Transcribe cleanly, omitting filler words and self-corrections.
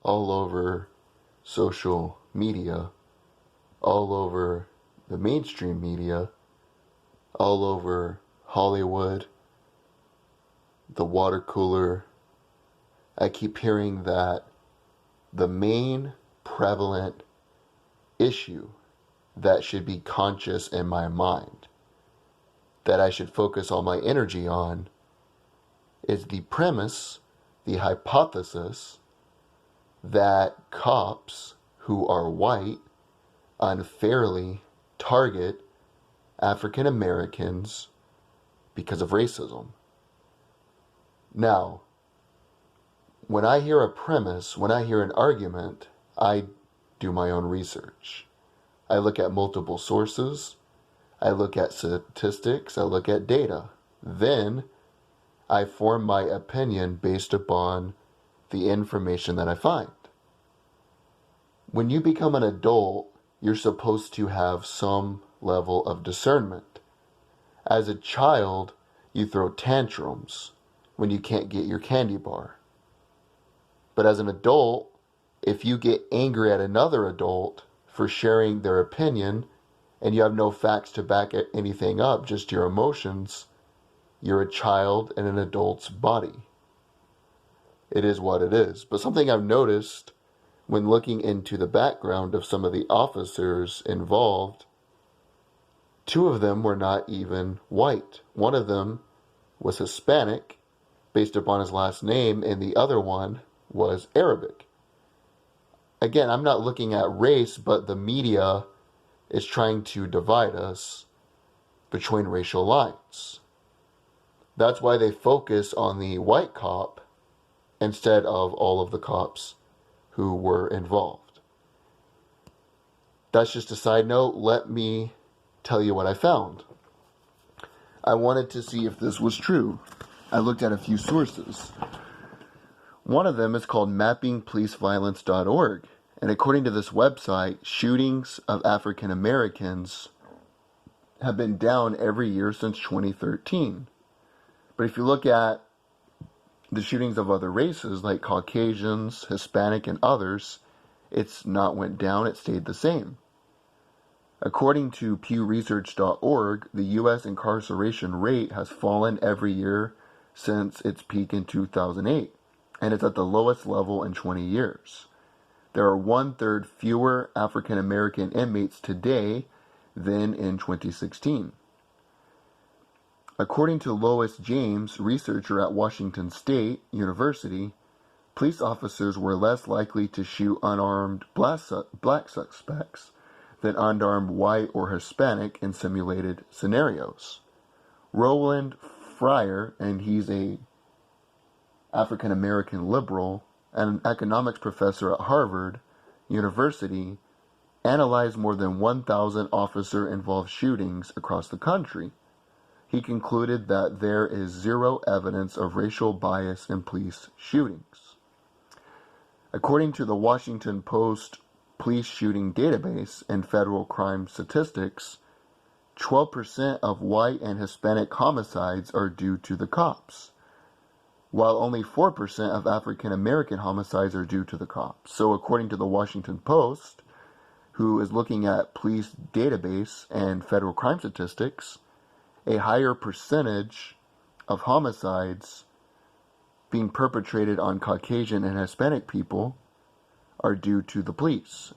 all over social media, all over the mainstream media, all over Hollywood, the water cooler. I keep hearing that the main prevalent issue that should be conscious in my mind, that I should focus all my energy on, is the premise, the hypothesis, that cops who are white unfairly target African Americans because of racism. Now, when I hear a premise, when I hear an argument, I do my own research. I look at multiple sources, I look at statistics, I look at data. Then I form my opinion based upon the information that I find. When you become an adult, you're supposed to have some level of discernment. As a child, you throw tantrums when you can't get your candy bar. But as an adult, if you get angry at another adult for sharing their opinion and you have no facts to back anything up, just your emotions, you're a child in an adult's body. It is what it is. But something I've noticed when looking into the background of some of the officers involved, two of them were not even white. One of them was Hispanic, based upon his last name, and the other one was Arabic. Again, I'm not looking at race, but the media is trying to divide us between racial lines. That's why they focus on the white cop instead of all of the cops who were involved. That's just a side note. Let me tell you what I found. I wanted to see if this was true. I looked at a few sources. One of them is called mappingpoliceviolence.org. And according to this website, shootings of African Americans have been down every year since 2013. But if you look at the shootings of other races like Caucasians, Hispanic, and others, it's not went down, it stayed the same. According to pewresearch.org, the U.S. incarceration rate has fallen every year since its peak in 2008, and it's at the lowest level in 20 years. There are 1/3 fewer African American inmates today than in 2016. According to Lois James, researcher at Washington State University, police officers were less likely to shoot unarmed black suspects than unarmed white or Hispanic in simulated scenarios. Roland Fryer, and he's a African American liberal and an economics professor at Harvard University, analyzed more than 1,000 officer-involved shootings across the country. He concluded that there is zero evidence of racial bias in police shootings. According to the Washington Post police shooting database and federal crime statistics, 12% of white and Hispanic homicides are due to the cops, while only 4% of African American homicides are due to the cops. So according to the Washington Post, who is looking at police database and federal crime statistics, a higher percentage of homicides being perpetrated on Caucasian and Hispanic people are due to the police.